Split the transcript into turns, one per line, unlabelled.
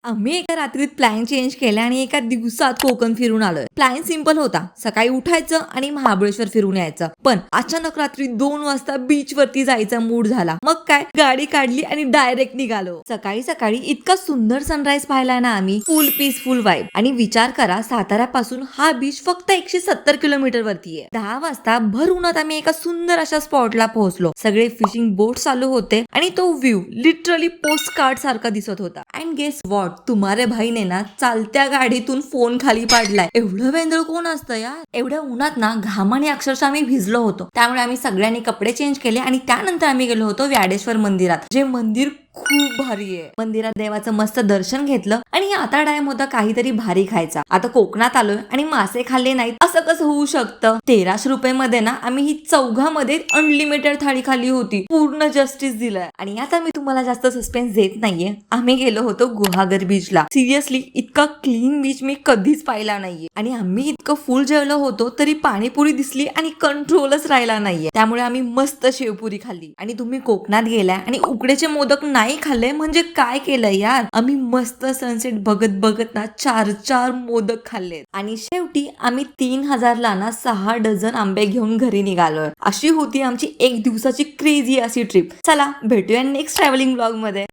आम्ही एका रात्रीत प्लॅन चेंज केला आणि एका दिवसात कोकण फिरून आलोय. प्लॅन सिंपल होता, सकाळी उठायचं आणि महाबळेश्वर फिरून यायचं. पण अचानक रात्री 2 वाजता बीच वरती जायचा मूड झाला. मग काय, गाडी काढली आणि डायरेक्ट निघालो. सकाळी सकाळी इतका सुंदर सनराईज पाहिला ना आम्ही, फुल पीसफुल वाईब. आणि विचार करा, साताऱ्यापासून हा बीच फक्त 170 किलोमीटर वरती आहे. 10 वाजता भर उन्हात आम्ही एका सुंदर अशा स्पॉटला पोहोचलो. सगळे फिशिंग बोट चालू होते आणि तो व्ह्यू लिटरली पोस्ट कार्ड सारखा दिसत होता. अँड गेस वॉट, तुम्हारे भाई ने ना चालत्या गाडीतून फोन खाली पाडलाय. एवढं वेंदळ कोण असतं यार. एवढ्या उन्हात ना घामाने अक्षरशः आम्ही भिजलो होतो. त्यामुळे आम्ही सगळ्यांनी कपडे चेंज केले आणि त्यानंतर आम्ही गेलो होतो व्याडेश्वर मंदिरात, जे मंदिर खूप भारी आहे. मंदिरात देवाचं मस्त दर्शन घेतलं आणि आता टाइम होता काहीतरी भारी खायचा. आता कोकणात आलोय आणि मासे खाल्ले नाहीत असं कसं होऊ शकतं. 1300 रुपये मध्ये ना आम्ही ही चौघामध्ये अनलिमिटेड थाळी खाल्ली होती. पूर्ण जस्टिस दिलाय. आणि आता मी तुम्हाला जास्त सस्पेन्स देत नाहीये. आम्ही गेलो होतो गुहागर बीचला. सिरियसली इतका क्लीन बीच मी कधीच पाहिला नाहीये. आणि आम्ही इतकं फुल जेवलो होतो तरी पाणीपुरी दिसली आणि कंट्रोलच राहिला नाहीये. त्यामुळे आम्ही मस्त शेवपुरी खाल्ली. आणि तुम्ही कोकणात गेलाय आणि उकडेचे मोदक नाही खाल्ले म्हणजे काय केलं यार. आम्ही मस्त सनसेट बघत बघत ना 4 मोदक खाल्ले. आणि शेवटी आम्ही 3000 ला ना 6 डझन आंबे घेऊन घरी निघालोय. अशी होती आमची एक दिवसाची क्रेझी अशी ट्रिप. चला भेटूया नेक्स्ट ट्रॅव्हलिंग ब्लॉग मध्ये.